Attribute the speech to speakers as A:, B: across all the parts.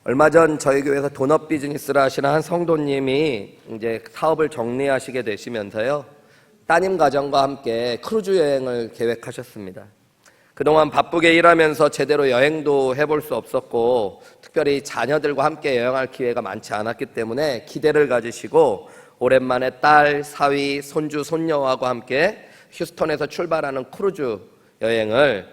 A: 얼마 전 저희 교회에서 돈업 비즈니스를 하시는 한 성도님이 이제 사업을 정리하시게 되시면서요, 따님 가정과 함께 크루즈 여행을 계획하셨습니다. 그동안 바쁘게 일하면서 제대로 여행도 해볼 수 없었고, 특별히 자녀들과 함께 여행할 기회가 많지 않았기 때문에 기대를 가지시고 오랜만에 딸, 사위, 손주, 손녀하고 함께 휴스턴에서 출발하는 크루즈 여행을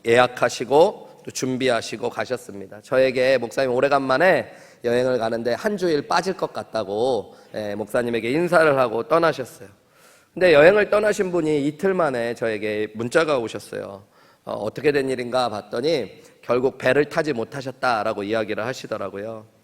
A: 예약하시고 또 준비하시고 가셨습니다. 저에게 목사님 오래간만에 여행을 가는데 한 주일 빠질 것 같다고 목사님에게 인사를 하고 떠나셨어요. 근데 여행을 떠나신 분이 이틀 만에 저에게 문자가 오셨어요. 어떻게 된 일인가 봤더니 결국 배를 타지 못하셨다라고 이야기를 하시더라고요.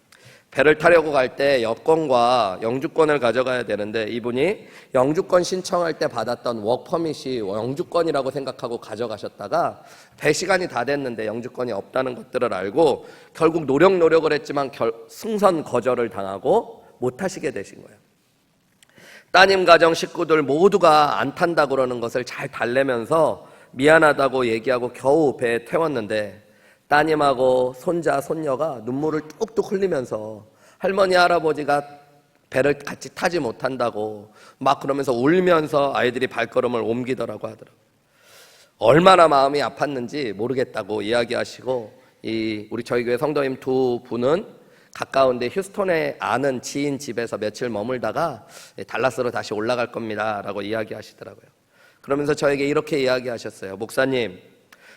A: 배를 타려고 갈 때 여권과 영주권을 가져가야 되는데 이분이 영주권 신청할 때 받았던 워크퍼밋이 영주권이라고 생각하고 가져가셨다가 배 시간이 다 됐는데 영주권이 없다는 것들을 알고 결국 노력을 했지만 승선 거절을 당하고 못 타시게 되신 거예요. 따님 가정 식구들 모두가 안 탄다고 그러는 것을 잘 달래면서 미안하다고 얘기하고 겨우 배에 태웠는데 따님하고 손자, 손녀가 눈물을 뚝뚝 흘리면서 할머니, 할아버지가 배를 같이 타지 못한다고 막 그러면서 울면서 아이들이 발걸음을 옮기더라고 하더라고요. 얼마나 마음이 아팠는지 모르겠다고 이야기하시고 우리 저희 교회 성도님 두 분은 가까운데 휴스턴에 아는 지인 집에서 며칠 머물다가 달라스로 다시 올라갈 겁니다 라고 이야기하시더라고요. 그러면서 저에게 이렇게 이야기하셨어요. 목사님,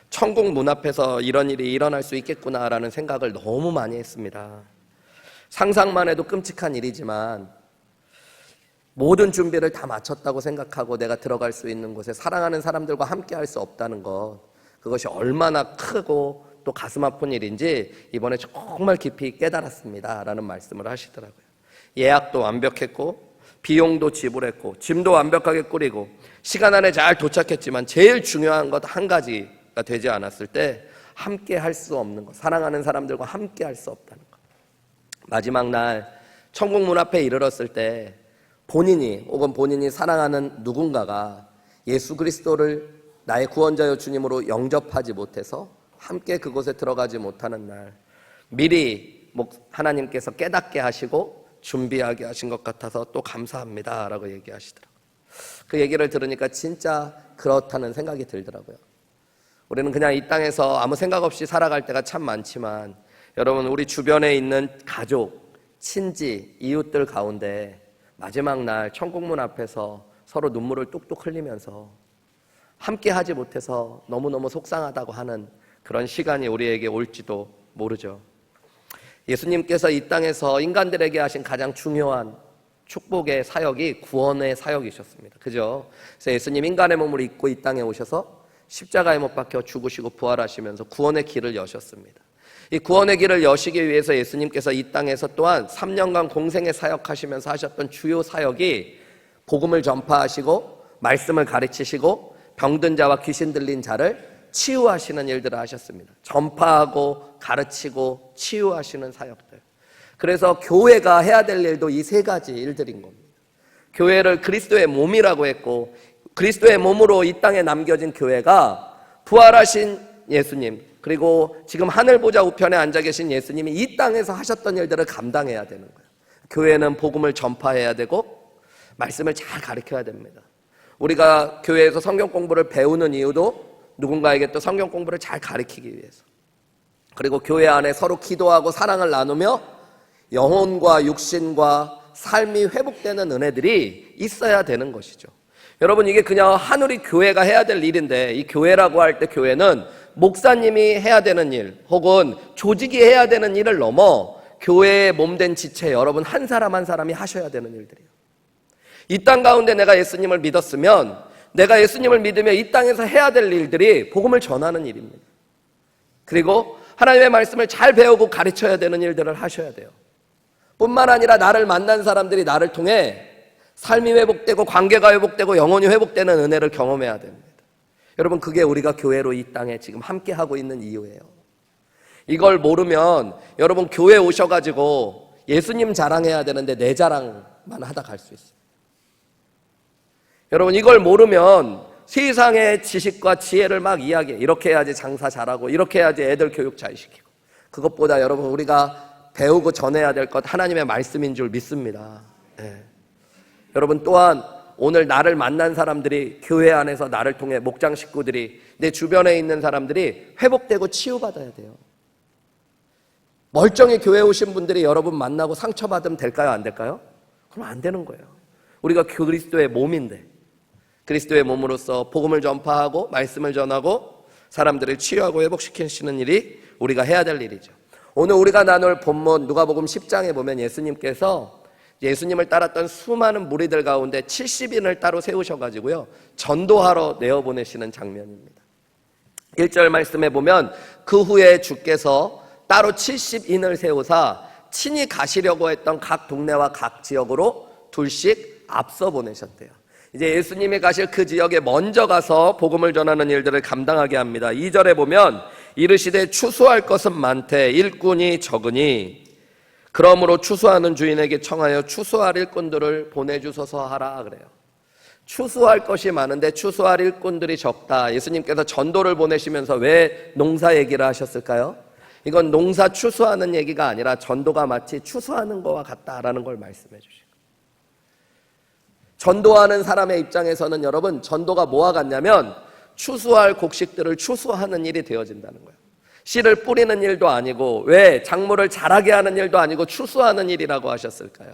A: 천국 문 앞에서 이런 일이 일어날 수 있겠구나라는 생각을 너무 많이 했습니다. 상상만 해도 끔찍한 일이지만 모든 준비를 다 마쳤다고 생각하고 내가 들어갈 수 있는 곳에 사랑하는 사람들과 함께 할 수 없다는 것, 그것이 얼마나 크고 또 가슴 아픈 일인지 이번에 정말 깊이 깨달았습니다 라는 말씀을 하시더라고요. 예약도 완벽했고 비용도 지불했고 짐도 완벽하게 꾸리고 시간 안에 잘 도착했지만 제일 중요한 것 한 가지가 되지 않았을 때 함께 할 수 없는 것, 사랑하는 사람들과 함께 할 수 없다는 것. 마지막 날 천국 문 앞에 이르렀을 때 본인이 사랑하는 누군가가 예수 그리스도를 나의 구원자여 주님으로 영접하지 못해서 함께 그곳에 들어가지 못하는 날, 미리 하나님께서 깨닫게 하시고 준비하게 하신 것 같아서 또 감사합니다 라고 얘기하시더라고요. 그 얘기를 들으니까 진짜 그렇다는 생각이 들더라고요. 우리는 그냥 이 땅에서 아무 생각 없이 살아갈 때가 참 많지만 여러분, 우리 주변에 있는 가족, 친지, 이웃들 가운데 마지막 날 천국문 앞에서 서로 눈물을 뚝뚝 흘리면서 함께 하지 못해서 너무너무 속상하다고 하는 그런 시간이 우리에게 올지도 모르죠. 예수님께서 이 땅에서 인간들에게 하신 가장 중요한 축복의 사역이 구원의 사역이셨습니다. 그죠? 그래서 예수님 인간의 몸을 입고 이 땅에 오셔서 십자가에 못 박혀 죽으시고 부활하시면서 구원의 길을 여셨습니다. 이 구원의 길을 여시기 위해서 예수님께서 이 땅에서 또한 3년간 공생의 사역하시면서 하셨던 주요 사역이 복음을 전파하시고 말씀을 가르치시고 병든 자와 귀신 들린 자를 치유하시는 일들을 하셨습니다. 전파하고 가르치고 치유하시는 사역들. 그래서 교회가 해야 될 일도 이 세 가지 일들인 겁니다. 교회를 그리스도의 몸이라고 했고 그리스도의 몸으로 이 땅에 남겨진 교회가 부활하신 예수님, 그리고 지금 하늘 보좌 우편에 앉아 계신 예수님이 이 땅에서 하셨던 일들을 감당해야 되는 거예요. 교회는 복음을 전파해야 되고 말씀을 잘 가르쳐야 됩니다. 우리가 교회에서 성경 공부를 배우는 이유도 누군가에게 또 성경 공부를 잘 가르치기 위해서, 그리고 교회 안에 서로 기도하고 사랑을 나누며 영혼과 육신과 삶이 회복되는 은혜들이 있어야 되는 것이죠. 여러분, 이게 그냥 하늘이 교회가 해야 될 일인데, 이 교회라고 할 때 교회는 목사님이 해야 되는 일 혹은 조직이 해야 되는 일을 넘어 교회의 몸된 지체 여러분 한 사람 한 사람이 하셔야 되는 일들이에요. 이 땅 가운데 내가 예수님을 믿었으면 내가 예수님을 믿으며 이 땅에서 해야 될 일들이 복음을 전하는 일입니다. 그리고 하나님의 말씀을 잘 배우고 가르쳐야 되는 일들을 하셔야 돼요. 뿐만 아니라 나를 만난 사람들이 나를 통해 삶이 회복되고 관계가 회복되고 영혼이 회복되는 은혜를 경험해야 됩니다. 여러분, 그게 우리가 교회로 이 땅에 지금 함께 하고 있는 이유예요. 이걸 모르면 여러분 교회 오셔가지고 예수님 자랑해야 되는데 내 자랑만 하다 갈 수 있어요. 여러분, 이걸 모르면 세상의 지식과 지혜를 막 이야기해. 이렇게 해야지 장사 잘하고 이렇게 해야지 애들 교육 잘 시키고, 그것보다 여러분 우리가 배우고 전해야 될 것 하나님의 말씀인 줄 믿습니다. 예. 여러분 또한 오늘 나를 만난 사람들이, 교회 안에서 나를 통해 목장 식구들이, 내 주변에 있는 사람들이 회복되고 치유받아야 돼요. 멀쩡히 교회 오신 분들이 여러분 만나고 상처받으면 될까요? 안 될까요? 그럼 안 되는 거예요. 우리가 그리스도의 몸인데, 그리스도의 몸으로서 복음을 전파하고 말씀을 전하고 사람들을 치유하고 회복시키시는 일이 우리가 해야 될 일이죠. 오늘 우리가 나눌 본문 누가복음 10장에 보면 예수님께서 예수님을 따랐던 수많은 무리들 가운데 70인을 따로 세우셔가지고요, 전도하러 내어보내시는 장면입니다. 1절 말씀에 보면 그 후에 주께서 따로 70인을 세우사 친히 가시려고 했던 각 동네와 각 지역으로 둘씩 앞서 보내셨대요. 이제 예수님이 가실 그 지역에 먼저 가서 복음을 전하는 일들을 감당하게 합니다. 2절에 보면 이르시되 추수할 것은 많되 일꾼이 적으니 그러므로 추수하는 주인에게 청하여 추수할 일꾼들을 보내주소서 하라 그래요. 추수할 것이 많은데 추수할 일꾼들이 적다. 예수님께서 전도를 보내시면서 왜 농사 얘기를 하셨을까요? 이건 농사 추수하는 얘기가 아니라 전도가 마치 추수하는 것과 같다라는 걸 말씀해 주시고, 전도하는 사람의 입장에서는 여러분 전도가 뭐와 같냐면 추수할 곡식들을 추수하는 일이 되어진다는 거예요. 씨를 뿌리는 일도 아니고, 왜 작물을 자라게 하는 일도 아니고 추수하는 일이라고 하셨을까요?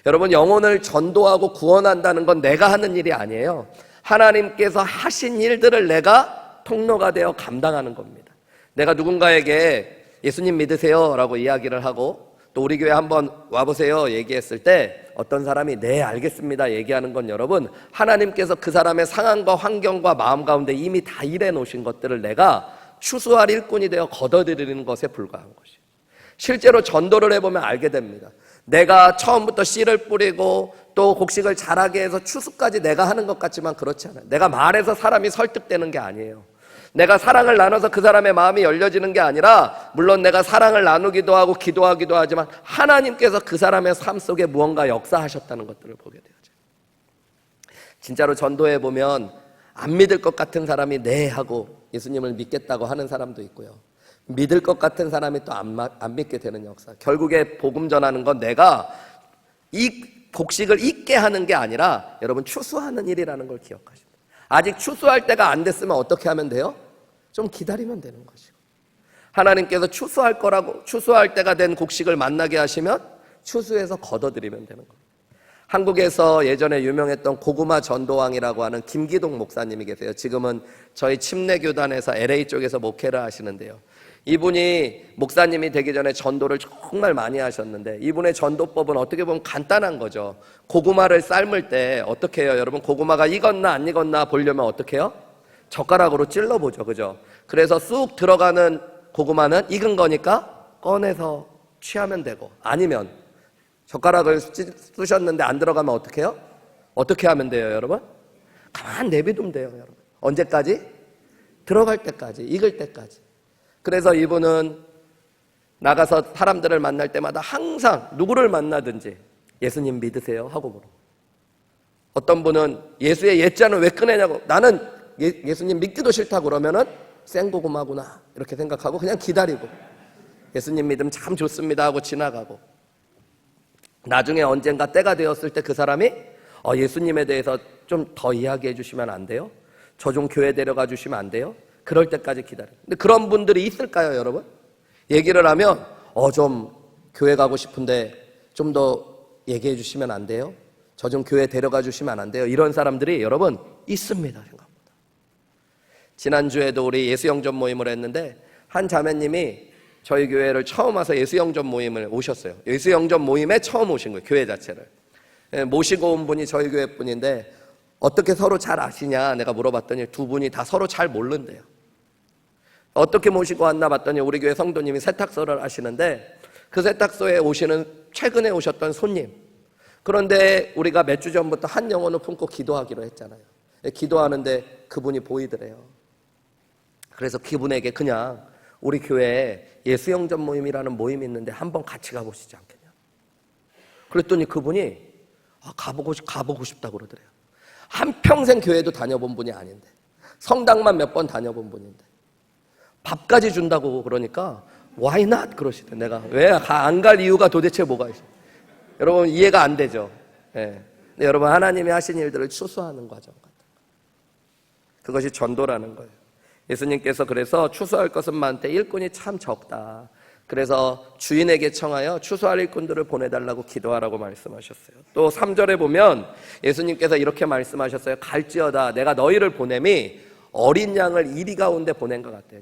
A: 여러분 영혼을 전도하고 구원한다는 건 내가 하는 일이 아니에요. 하나님께서 하신 일들을 내가 통로가 되어 감당하는 겁니다. 내가 누군가에게 예수님 믿으세요 라고 이야기를 하고 또 우리 교회 한번 와보세요 얘기했을 때 어떤 사람이 네 알겠습니다 얘기하는 건 여러분 하나님께서 그 사람의 상황과 환경과 마음 가운데 이미 다 일해 놓으신 것들을 내가 추수할 일꾼이 되어 걷어들이는 것에 불과한 것이에요. 실제로 전도를 해보면 알게 됩니다. 내가 처음부터 씨를 뿌리고 또 곡식을 자라게 해서 추수까지 내가 하는 것 같지만 그렇지 않아요. 내가 말해서 사람이 설득되는 게 아니에요. 내가 사랑을 나눠서 그 사람의 마음이 열려지는 게 아니라, 물론 내가 사랑을 나누기도 하고 기도하기도 하지만 하나님께서 그 사람의 삶 속에 무언가 역사하셨다는 것들을 보게 되죠. 진짜로 전도해 보면 안 믿을 것 같은 사람이 네 하고 예수님을 믿겠다고 하는 사람도 있고요, 믿을 것 같은 사람이 또 안 믿게 되는 역사. 결국에 복음 전하는 건 내가 이 곡식을 잊게 하는 게 아니라 여러분 추수하는 일이라는 걸 기억하십니다. 아직 추수할 때가 안 됐으면 어떻게 하면 돼요? 좀 기다리면 되는 것이고, 하나님께서 추수할 때가 된 곡식을 만나게 하시면 추수해서 걷어들이면 되는 겁니다. 한국에서 예전에 유명했던 고구마 전도왕이라고 하는 김기동 목사님이 계세요. 지금은 저희 침례교단에서 LA 쪽에서 목회를 하시는데요, 이분이 목사님이 되기 전에 전도를 정말 많이 하셨는데 이분의 전도법은 어떻게 보면 간단한 거죠. 고구마를 삶을 때 어떻게 해요? 여러분 고구마가 익었나 안 익었나 보려면 어떻게 해요? 젓가락으로 찔러보죠, 그죠? 그래서 쑥 들어가는 고구마는 익은 거니까 꺼내서 취하면 되고, 아니면 젓가락을 쑤셨는데 안 들어가면 어떻게 해요? 어떻게 하면 돼요, 여러분? 가만 내비두면 돼요, 여러분. 언제까지? 들어갈 때까지, 익을 때까지. 그래서 이분은 나가서 사람들을 만날 때마다 항상 누구를 만나든지 예수님 믿으세요? 하고 물어요. 어떤 분은 예수의 옛자는 왜 꺼내냐고, 나는 예수님 믿기도 싫다고 그러면은 생고구마구나 이렇게 생각하고 그냥 기다리고, 예수님 믿음 참 좋습니다 하고 지나가고, 나중에 언젠가 때가 되었을 때 그 사람이 예수님에 대해서 좀 더 이야기해 주시면 안 돼요? 저 좀 교회 데려가 주시면 안 돼요? 그럴 때까지 기다려요. 근데 그런 분들이 있을까요, 여러분? 얘기를 하면 좀 교회 가고 싶은데 좀 더 얘기해 주시면 안 돼요? 저 좀 교회 데려가 주시면 안 돼요? 이런 사람들이 여러분 있습니다, 생각보다. 지난주에도 우리 예수영전 모임을 했는데 한 자매님이 저희 교회를 처음 와서 예수영전 모임을 오셨어요. 예수영전 모임에 처음 오신 거예요, 교회 자체를. 모시고 온 분이 저희 교회 분인데 어떻게 서로 잘 아시냐 내가 물어봤더니 두 분이 다 서로 잘 모른대요. 어떻게 모시고 왔나 봤더니 우리 교회 성도님이 세탁소를 하시는데 그 세탁소에 오시는 최근에 오셨던 손님, 그런데 우리가 몇 주 전부터 한 영혼을 품고 기도하기로 했잖아요. 기도하는데 그분이 보이더래요. 그래서 그분에게 그냥 우리 교회에 예수영전 모임이라는 모임이 있는데 한번 같이 가보시지 않겠냐. 그랬더니 그분이 가보고 싶다고 그러더래요. 한평생 교회도 다녀본 분이 아닌데, 성당만 몇 번 다녀본 분인데 밥까지 준다고 그러니까 Why not? 그러시대. 내가 왜 안 갈 이유가 도대체 뭐가 있어? 여러분 이해가 안 되죠. 예. 근데 여러분 하나님이 하신 일들을 추수하는 과정 같은 거. 그것이 전도라는 거예요. 예수님께서 그래서 추수할 것은 많되 일꾼이 참 적다. 그래서 주인에게 청하여 추수할 일꾼들을 보내달라고 기도하라고 말씀하셨어요. 또 3절에 보면 예수님께서 이렇게 말씀하셨어요. 갈지어다 내가 너희를 보냄이 어린 양을 이리 가운데 보낸 것 같아요.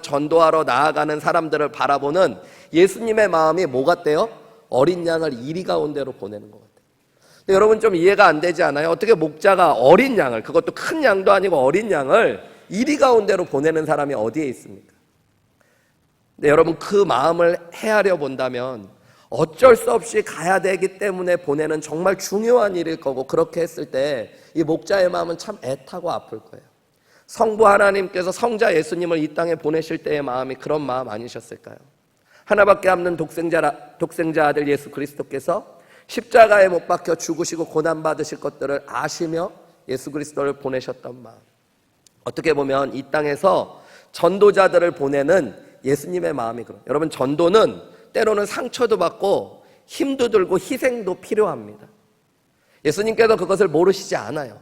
A: 전도하러 나아가는 사람들을 바라보는 예수님의 마음이 뭐 같대요? 어린 양을 이리 가운데로 보내는 것 같아요. 근데 여러분 좀 이해가 안 되지 않아요? 어떻게 목자가 어린 양을, 그것도 큰 양도 아니고 어린 양을 이리 가운데로 보내는 사람이 어디에 있습니까? 근데 여러분 그 마음을 헤아려 본다면 어쩔 수 없이 가야 되기 때문에 보내는 정말 중요한 일일 거고, 그렇게 했을 때 이 목자의 마음은 참 애타고 아플 거예요. 성부 하나님께서 성자 예수님을 이 땅에 보내실 때의 마음이 그런 마음 아니셨을까요? 하나밖에 없는 독생자 아들 예수 그리스도께서 십자가에 못 박혀 죽으시고 고난받으실 것들을 아시며 예수 그리스도를 보내셨던 마음, 어떻게 보면 이 땅에서 전도자들을 보내는 예수님의 마음이 그래요. 여러분 전도는 때로는 상처도 받고 힘도 들고 희생도 필요합니다. 예수님께서 그것을 모르시지 않아요.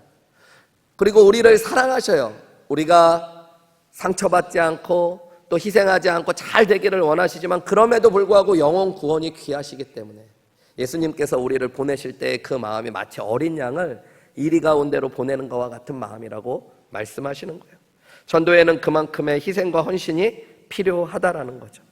A: 그리고 우리를 사랑하셔요. 우리가 상처받지 않고 또 희생하지 않고 잘 되기를 원하시지만 그럼에도 불구하고 영혼 구원이 귀하시기 때문에 예수님께서 우리를 보내실 때의 그 마음이 마치 어린 양을 이리 가운데로 보내는 것과 같은 마음이라고 말씀하시는 거예요. 전도에는 그만큼의 희생과 헌신이 필요하다라는 거죠.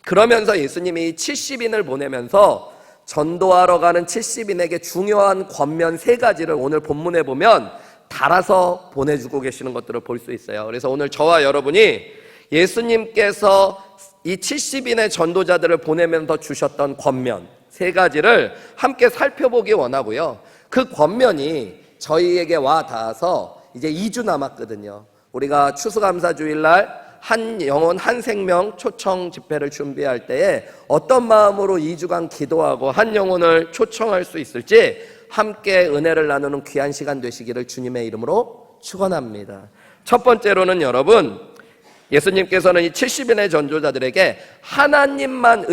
A: 그러면서 예수님이 70인을 보내면서 전도하러 가는 70인에게 중요한 권면 3가지를 오늘 본문에 보면 달아서 보내주고 계시는 것들을 볼 수 있어요. 그래서 오늘 저와 여러분이 예수님께서 이 70인의 전도자들을 보내면서 주셨던 권면 3가지를 함께 살펴보기 원하고요. 그 권면이 저희에게 와 닿아서 이제 2주 남았거든요. 우리가 추수감사주일날 한 영혼 한 생명 초청 집회를 준비할 때에 어떤 마음으로 2주간 기도하고 한 영혼을 초청할 수 있을지 함께 은혜를 나누는 귀한 시간 되시기를 주님의 이름으로 축원합니다. 첫 번째로는 여러분, 예수님께서는 이 70인의 전도자들에게 하나님만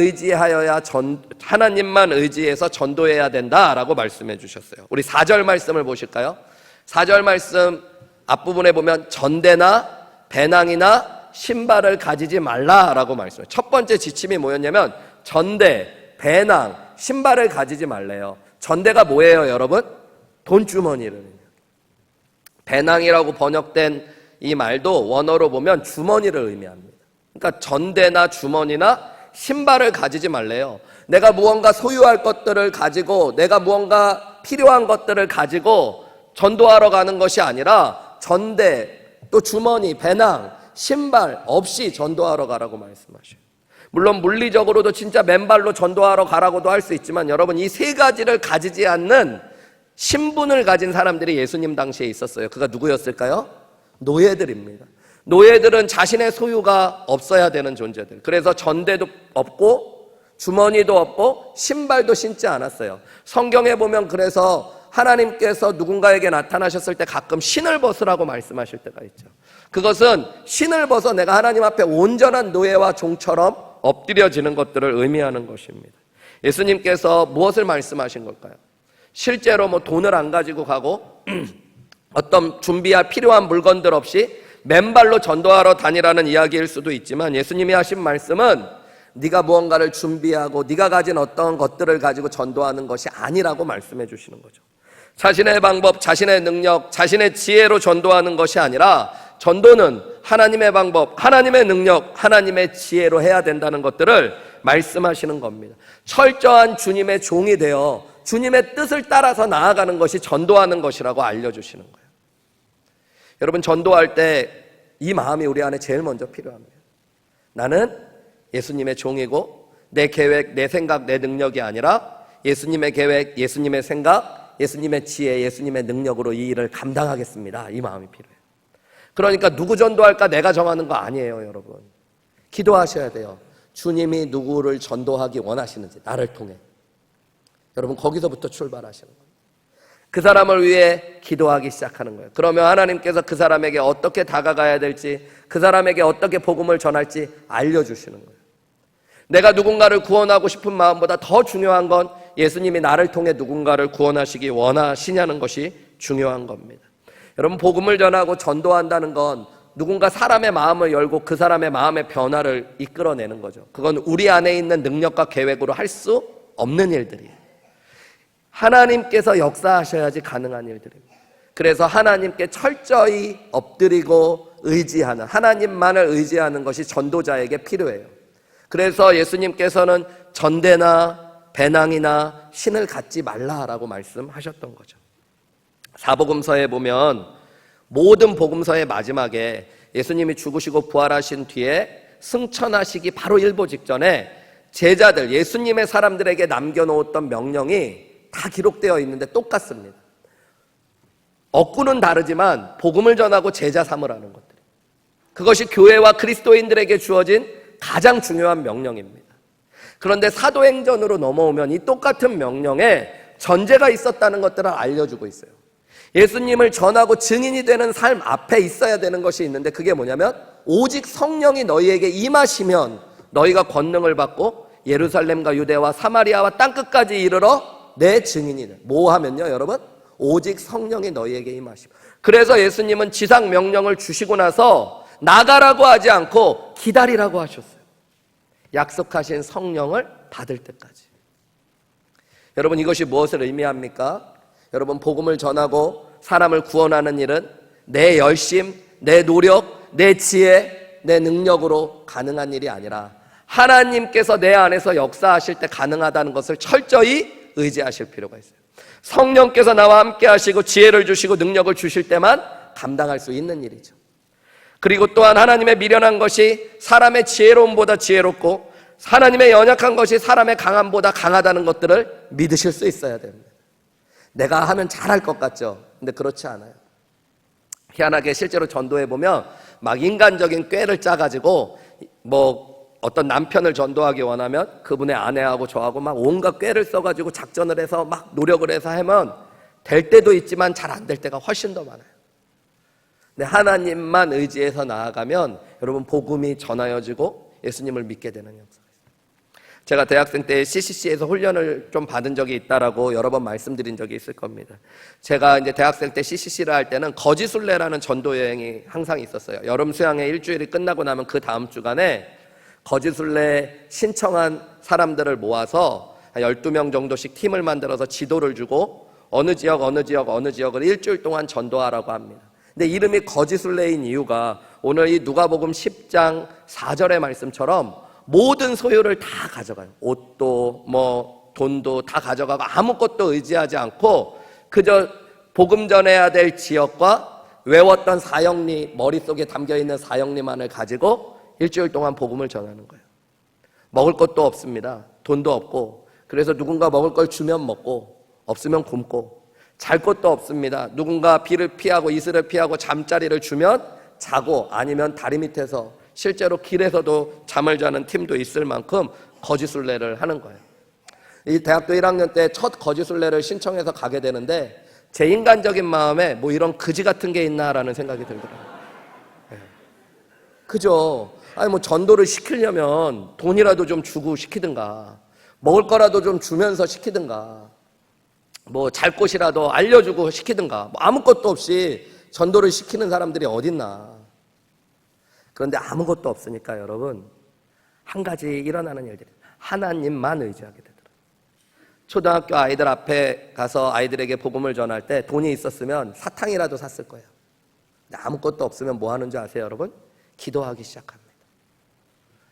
A: 의지해서 전도해야 된다라고 말씀해 주셨어요. 우리 4절 말씀을 보실까요? 4절 말씀 앞부분에 보면 전대나 배낭이나 신발을 가지지 말라라고 말씀해요. 첫 번째 지침이 뭐였냐면 전대, 배낭, 신발을 가지지 말래요. 전대가 뭐예요, 여러분? 돈주머니를. 배낭이라고 번역된 이 말도 원어로 보면 주머니를 의미합니다. 그러니까 전대나 주머니나 신발을 가지지 말래요. 내가 무언가 소유할 것들을 가지고, 내가 무언가 필요한 것들을 가지고 전도하러 가는 것이 아니라 전대, 또 주머니, 배낭, 신발 없이 전도하러 가라고 말씀하셔요. 물론 물리적으로도 진짜 맨발로 전도하러 가라고도 할 수 있지만 여러분 이 3가지를 가지지 않는 신분을 가진 사람들이 예수님 당시에 있었어요. 그가 누구였을까요? 노예들입니다. 노예들은 자신의 소유가 없어야 되는 존재들. 그래서 전대도 없고 주머니도 없고 신발도 신지 않았어요. 성경에 보면 그래서 하나님께서 누군가에게 나타나셨을 때 가끔 신을 벗으라고 말씀하실 때가 있죠. 그것은 신을 벗어 내가 하나님 앞에 온전한 노예와 종처럼 엎드려지는 것들을 의미하는 것입니다. 예수님께서 무엇을 말씀하신 걸까요? 실제로 돈을 안 가지고 가고 어떤 준비할 필요한 물건들 없이 맨발로 전도하러 다니라는 이야기일 수도 있지만 예수님이 하신 말씀은 네가 무언가를 준비하고 네가 가진 어떤 것들을 가지고 전도하는 것이 아니라고 말씀해 주시는 거죠. 자신의 방법, 자신의 능력, 자신의 지혜로 전도하는 것이 아니라 전도는 하나님의 방법, 하나님의 능력, 하나님의 지혜로 해야 된다는 것들을 말씀하시는 겁니다. 철저한 주님의 종이 되어 주님의 뜻을 따라서 나아가는 것이 전도하는 것이라고 알려주시는 거예요. 여러분 전도할 때 이 마음이 우리 안에 제일 먼저 필요합니다. 나는 예수님의 종이고 내 계획, 내 생각, 내 능력이 아니라 예수님의 계획, 예수님의 생각, 예수님의 지혜, 예수님의 능력으로 이 일을 감당하겠습니다. 이 마음이 필요해요. 그러니까 누구 전도할까 내가 정하는 거 아니에요, 여러분. 기도하셔야 돼요. 주님이 누구를 전도하기 원하시는지 나를 통해. 여러분 거기서부터 출발하시는 거예요. 그 사람을 위해 기도하기 시작하는 거예요. 그러면 하나님께서 그 사람에게 어떻게 다가가야 될지, 그 사람에게 어떻게 복음을 전할지 알려주시는 거예요. 내가 누군가를 구원하고 싶은 마음보다 더 중요한 건 예수님이 나를 통해 누군가를 구원하시기 원하시냐는 것이 중요한 겁니다. 여러분, 복음을 전하고 전도한다는 건 누군가 사람의 마음을 열고 그 사람의 마음의 변화를 이끌어내는 거죠. 그건 우리 안에 있는 능력과 계획으로 할 수 없는 일들이에요. 하나님께서 역사하셔야지 가능한 일들입니다. 그래서 하나님께 철저히 엎드리고 의지하는, 하나님만을 의지하는 것이 전도자에게 필요해요. 그래서 예수님께서는 전대나 배낭이나 신을 갖지 말라라고 말씀하셨던 거죠. 사복음서에 보면 모든 복음서의 마지막에 예수님이 죽으시고 부활하신 뒤에 승천하시기 바로 일보 직전에 제자들, 예수님의 사람들에게 남겨놓았던 명령이 다 기록되어 있는데 똑같습니다. 어구는 다르지만 복음을 전하고 제자 삼으라는 것들, 그것이 교회와 그리스도인들에게 주어진 가장 중요한 명령입니다. 그런데 사도행전으로 넘어오면 이 똑같은 명령에 전제가 있었다는 것들을 알려주고 있어요. 예수님을 전하고 증인이 되는 삶 앞에 있어야 되는 것이 있는데, 그게 뭐냐면 오직 성령이 너희에게 임하시면 너희가 권능을 받고 예루살렘과 유대와 사마리아와 땅끝까지 이르러 내 증인이 돼. 뭐 하면요, 여러분? 오직 성령이 너희에게 임하시고. 그래서 예수님은 지상 명령을 주시고 나서 나가라고 하지 않고 기다리라고 하셨어요. 약속하신 성령을 받을 때까지. 여러분, 이것이 무엇을 의미합니까? 여러분, 복음을 전하고 사람을 구원하는 일은 내 열심, 내 노력, 내 지혜, 내 능력으로 가능한 일이 아니라 하나님께서 내 안에서 역사하실 때 가능하다는 것을 철저히 의지하실 필요가 있어요. 성령께서 나와 함께 하시고 지혜를 주시고 능력을 주실 때만 감당할 수 있는 일이죠. 그리고 또한 하나님의 미련한 것이 사람의 지혜로움보다 지혜롭고 하나님의 연약한 것이 사람의 강함보다 강하다는 것들을 믿으실 수 있어야 됩니다. 내가 하면 잘할 것 같죠? 근데 그렇지 않아요. 희한하게 실제로 전도해 보면 막 인간적인 꾀를 짜가지고 어떤 남편을 전도하기 원하면 그분의 아내하고 저하고 막 온갖 꾀를 써가지고 작전을 해서 막 노력을 해서 하면 될 때도 있지만 잘 안 될 때가 훨씬 더 많아요. 근데 하나님만 의지해서 나아가면 여러분, 복음이 전하여지고 예수님을 믿게 되는 역사가 있어요. 제가 대학생 때 CCC에서 훈련을 좀 받은 적이 있다라고 여러 번 말씀드린 적이 있을 겁니다. 제가 이제 대학생 때 CCC를 할 때는 거지순례라는 전도 여행이 항상 있었어요. 여름 수양회 일주일이 끝나고 나면 그 다음 주간에 거지순례 신청한 사람들을 모아서 한 12명 정도씩 팀을 만들어서 지도를 주고 어느 지역을 일주일 동안 전도하라고 합니다. 근데 이름이 거지순례인 이유가 오늘 이 누가복음 10장 4절의 말씀처럼 모든 소유를 다 가져가요. 옷도 돈도 다 가져가고 아무것도 의지하지 않고 그저 복음 전해야 될 지역과 외웠던 사형리, 머릿속에 담겨있는 사형리만을 가지고 일주일 동안 복음을 전하는 거예요. 먹을 것도 없습니다. 돈도 없고, 그래서 누군가 먹을 걸 주면 먹고 없으면 굶고, 잘 곳도 없습니다. 누군가 비를 피하고 이슬을 피하고 잠자리를 주면 자고, 아니면 다리 밑에서, 실제로 길에서도 잠을 자는 팀도 있을 만큼 거지순례를 하는 거예요. 이 대학교 1학년 때 첫 거지순례를 신청해서 가게 되는데 제 인간적인 마음에 이런 그지 같은 게 있나라는 생각이 들더라고요. 그죠? 전도를 시키려면 돈이라도 좀 주고 시키든가, 먹을 거라도 좀 주면서 시키든가, 잘 곳이라도 알려주고 시키든가, 아무것도 없이 전도를 시키는 사람들이 어딨나. 그런데 아무것도 없으니까 여러분, 한 가지 일어나는 일들이, 하나님만 의지하게 되더라고요. 초등학교 아이들 앞에 가서 아이들에게 복음을 전할 때 돈이 있었으면 사탕이라도 샀을 거예요. 근데 아무것도 없으면 뭐 하는 줄 아세요, 여러분? 기도하기 시작합니다.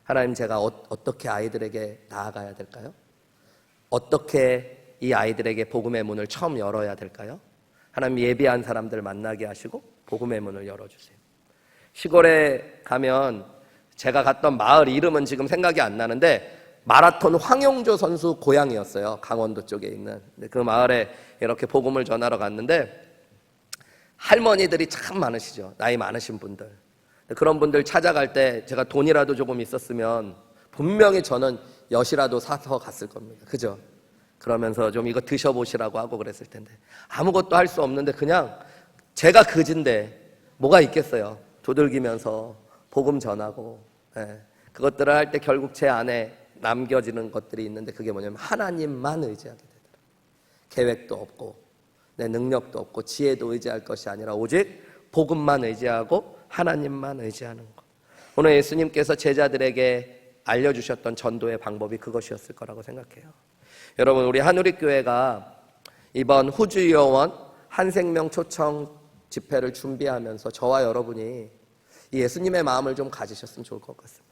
A: 하나님, 제가 어떻게 아이들에게 나아가야 될까요? 어떻게 이 아이들에게 복음의 문을 처음 열어야 될까요? 하나님, 예비한 사람들 만나게 하시고 복음의 문을 열어주세요. 시골에 가면 제가 갔던 마을 이름은 지금 생각이 안 나는데 마라톤 황용조 선수 고향이었어요. 강원도 쪽에 있는. 그 마을에 이렇게 복음을 전하러 갔는데 할머니들이 참 많으시죠. 나이 많으신 분들. 그런 분들 찾아갈 때 제가 돈이라도 조금 있었으면 분명히 저는 엿이라도 사서 갔을 겁니다. 그죠? 그러면서 좀 이거 드셔보시라고 하고 그랬을 텐데 아무것도 할 수 없는데 그냥 제가 그진데 뭐가 있겠어요. 두들기면서 복음 전하고 그것들을 할 때 결국 제 안에 남겨지는 것들이 있는데 그게 뭐냐면 하나님만 의지하게 되더라고요. 계획도 없고 내 능력도 없고 지혜도 의지할 것이 아니라 오직 복음만 의지하고 하나님만 의지하는 것. 오늘 예수님께서 제자들에게 알려주셨던 전도의 방법이 그것이었을 거라고 생각해요. 여러분, 우리 한우리교회가 이번 후주의원 한생명 초청 집회를 준비하면서 저와 여러분이 이 예수님의 마음을 좀 가지셨으면 좋을 것 같습니다.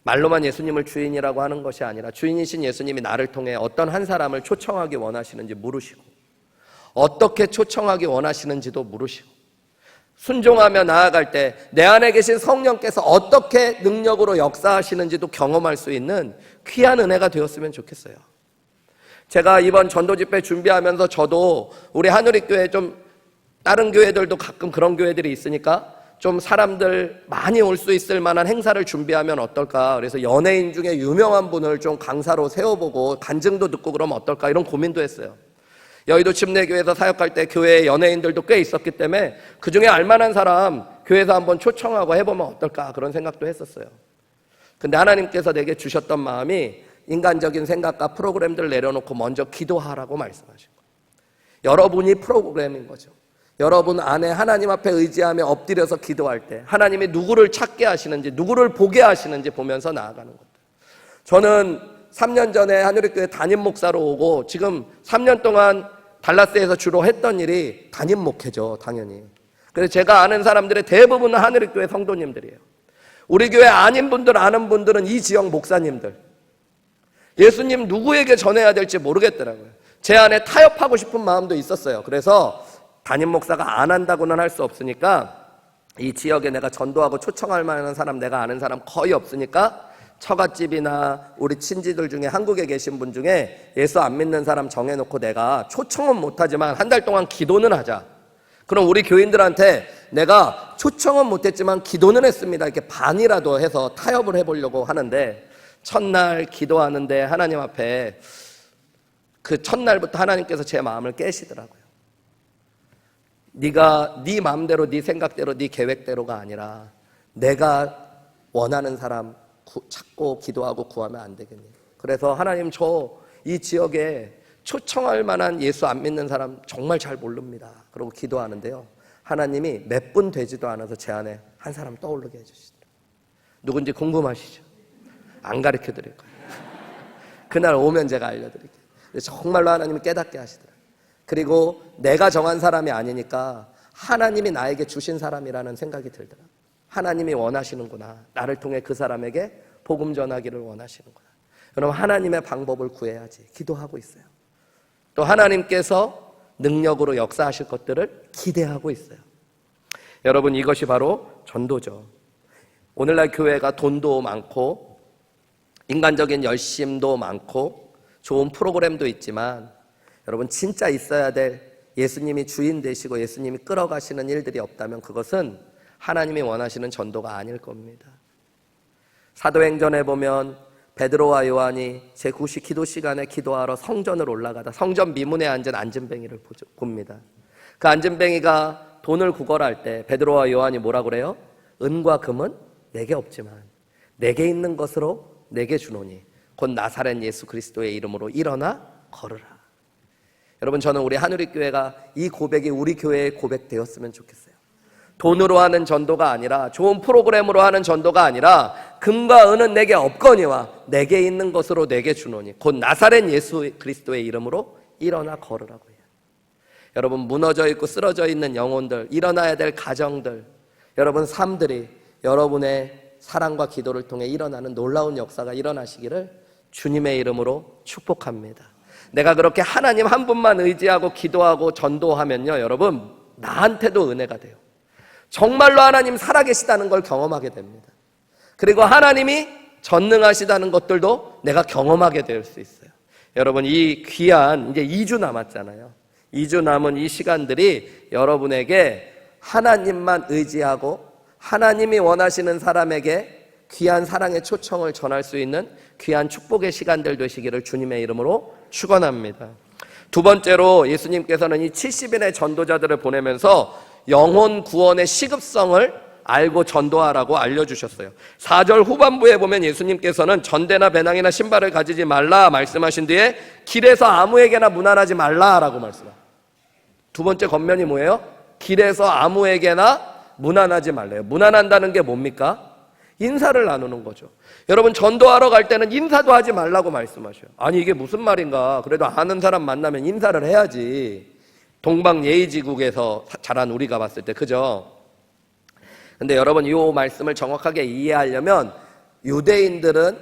A: 말로만 예수님을 주인이라고 하는 것이 아니라 주인이신 예수님이 나를 통해 어떤 한 사람을 초청하기 원하시는지 물으시고 어떻게 초청하기 원하시는지도 물으시고 순종하며 나아갈 때 내 안에 계신 성령께서 어떻게 능력으로 역사하시는지도 경험할 수 있는 귀한 은혜가 되었으면 좋겠어요. 제가 이번 전도 집회 준비하면서 저도 우리 한우리교회 좀 다른 교회들도 가끔 그런 교회들이 있으니까 좀 사람들 많이 올 수 있을 만한 행사를 준비하면 어떨까. 그래서 연예인 중에 유명한 분을 좀 강사로 세워보고 간증도 듣고 그러면 어떨까 이런 고민도 했어요. 여의도 침례교회에서 사역할 때 교회에 연예인들도 꽤 있었기 때문에 그중에 알만한 사람 교회에서 한번 초청하고 해보면 어떨까 그런 생각도 했었어요. 근데 하나님께서 내게 주셨던 마음이 인간적인 생각과 프로그램들을 내려놓고 먼저 기도하라고 말씀하신 거예요. 여러분이 프로그램인 거죠. 여러분 안에 하나님 앞에 의지하며 엎드려서 기도할 때 하나님이 누구를 찾게 하시는지 누구를 보게 하시는지 보면서 나아가는 것들. 저는 3년 전에 한우리교회 담임 목사로 오고 지금 3년 동안 달라스에서 주로 했던 일이 담임 목회죠, 당연히. 그래서 제가 아는 사람들의 대부분은 한우리교회 성도님들이에요. 우리 교회 아닌 분들 아는 분들은 이 지역 목사님들. 예수님 누구에게 전해야 될지 모르겠더라고요. 제 안에 타협하고 싶은 마음도 있었어요. 그래서 담임 목사가 안 한다고는 할 수 없으니까 이 지역에 내가 전도하고 초청할 만한 사람 내가 아는 사람 거의 없으니까 처갓집이나 우리 친지들 중에 한국에 계신 분 중에 예수 안 믿는 사람 정해놓고 내가 초청은 못하지만 한 달 동안 기도는 하자. 그럼 우리 교인들한테 내가 초청은 못했지만 기도는 했습니다. 이렇게 반이라도 해서 타협을 해보려고 하는데 첫날 기도하는데 하나님 앞에 그 첫날부터 하나님께서 제 마음을 깨시더라고요. 네가 네 마음대로 네 생각대로 네 계획대로가 아니라 내가 원하는 사람 찾고 기도하고 구하면 안 되겠니? 그래서 하나님 저 이 지역에 초청할 만한 예수 안 믿는 사람 정말 잘 모릅니다. 그러고 기도하는데요. 하나님이 몇 분 되지도 않아서 제 안에 한 사람 떠오르게 해주시더라고요. 누군지 궁금하시죠? 안 가르쳐 드릴 거예요. 그날 오면 제가 알려드릴게요. 정말로 하나님이 깨닫게 하시더라고요. 그리고 내가 정한 사람이 아니니까 하나님이 나에게 주신 사람이라는 생각이 들더라고요. 하나님이 원하시는구나. 나를 통해 그 사람에게 복음 전하기를 원하시는구나. 그럼 하나님의 방법을 구해야지. 기도하고 있어요. 또 하나님께서 능력으로 역사하실 것들을 기대하고 있어요. 여러분, 이것이 바로 전도죠. 오늘날 교회가 돈도 많고 인간적인 열심도 많고 좋은 프로그램도 있지만 여러분 진짜 있어야 될 예수님이 주인 되시고 예수님이 끌어가시는 일들이 없다면 그것은 하나님이 원하시는 전도가 아닐 겁니다. 사도행전에 보면 베드로와 요한이 제9시 기도 시간에 기도하러 성전을 올라가다 성전 미문에 앉은 안진뱅이를 봅니다. 그 안진뱅이가 돈을 구걸할 때 베드로와 요한이 뭐라 그래요? 은과 금은 내게 없지만 내게 있는 것으로 내게 주노니 곧 나사렛 예수 그리스도의 이름으로 일어나 걸으라. 여러분, 저는 우리 한우리교회가 이 고백이 우리 교회의 고백되었으면 좋겠어요. 돈으로 하는 전도가 아니라 좋은 프로그램으로 하는 전도가 아니라 금과 은은 내게 없거니와 내게 있는 것으로 내게 주노니 곧 나사렛 예수 그리스도의 이름으로 일어나 걸으라고 해요. 여러분, 무너져 있고 쓰러져 있는 영혼들, 일어나야 될 가정들, 여러분 삶들이 여러분의 사랑과 기도를 통해 일어나는 놀라운 역사가 일어나시기를 주님의 이름으로 축복합니다. 내가 그렇게 하나님 한 분만 의지하고 기도하고 전도하면요, 여러분 나한테도 은혜가 돼요. 정말로 하나님 살아계시다는 걸 경험하게 됩니다. 그리고 하나님이 전능하시다는 것들도 내가 경험하게 될 수 있어요. 여러분, 이 귀한 이제 2주 남았잖아요. 2주 남은 이 시간들이 여러분에게 하나님만 의지하고 하나님이 원하시는 사람에게 귀한 사랑의 초청을 전할 수 있는 귀한 축복의 시간들 되시기를 주님의 이름으로 축원합니다. 두 번째로 예수님께서는 이 70인의 전도자들을 보내면서 영혼 구원의 시급성을 알고 전도하라고 알려주셨어요. 4절 후반부에 보면 예수님께서는 전대나 배낭이나 신발을 가지지 말라 말씀하신 뒤에 길에서 아무에게나 문안하지 말라라고 말씀합니다. 두 번째 겉면이 뭐예요? 길에서 아무에게나 문안하지 말래요. 문안한다는 게 뭡니까? 인사를 나누는 거죠. 여러분, 전도하러 갈 때는 인사도 하지 말라고 말씀하셔요. 아니, 이게 무슨 말인가? 그래도 아는 사람 만나면 인사를 해야지. 동방예의지국에서 자란 우리가 봤을 때, 그죠? 근데 여러분, 이 말씀을 정확하게 이해하려면 유대인들은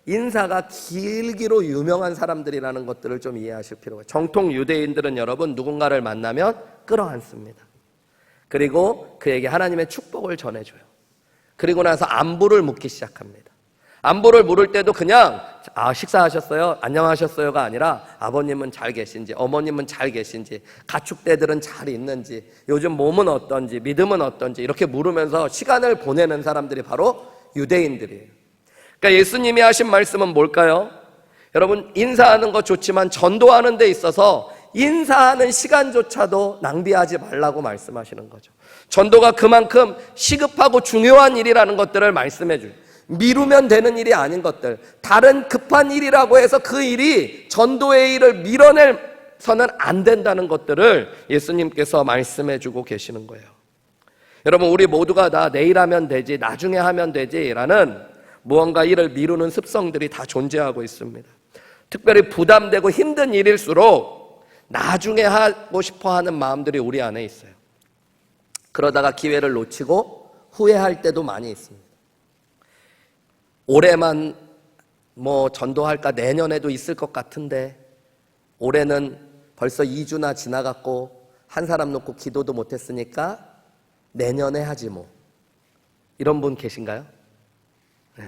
A: 인사가 길기로 유명한 사람들이라는 것들을 좀 이해하실 필요가 있어요. 정통 유대인들은 여러분, 누군가를 만나면 끌어안습니다. 그리고 그에게 하나님의 축복을 전해줘요. 그리고 나서 안부를 묻기 시작합니다. 안부를 물을 때도 그냥 식사하셨어요? 안녕하셨어요가 아니라 아버님은 잘 계신지, 어머님은 잘 계신지, 가축대들은 잘 있는지, 요즘 몸은 어떤지, 믿음은 어떤지 이렇게 물으면서 시간을 보내는 사람들이 바로 유대인들이에요. 그러니까 예수님이 하신 말씀은 뭘까요? 여러분, 인사하는 것 좋지만 전도하는 데 있어서 인사하는 시간조차도 낭비하지 말라고 말씀하시는 거죠. 전도가 그만큼 시급하고 중요한 일이라는 것들을 말씀해 줘요. 미루면 되는 일이 아닌 것들, 다른 급한 일이라고 해서 그 일이 전도의 일을 밀어내서는 안 된다는 것들을 예수님께서 말씀해 주고 계시는 거예요. 여러분, 우리 모두가 다 내일 하면 되지, 나중에 하면 되지 라는 무언가 일을 미루는 습성들이 다 존재하고 있습니다. 특별히 부담되고 힘든 일일수록 나중에 하고 싶어 하는 마음들이 우리 안에 있어요. 그러다가 기회를 놓치고 후회할 때도 많이 있습니다. 올해만 전도할까, 내년에도 있을 것 같은데 올해는 벌써 2주나 지나갔고 한 사람 놓고 기도도 못했으니까 내년에 하지 뭐. 이런 분 계신가요? 네.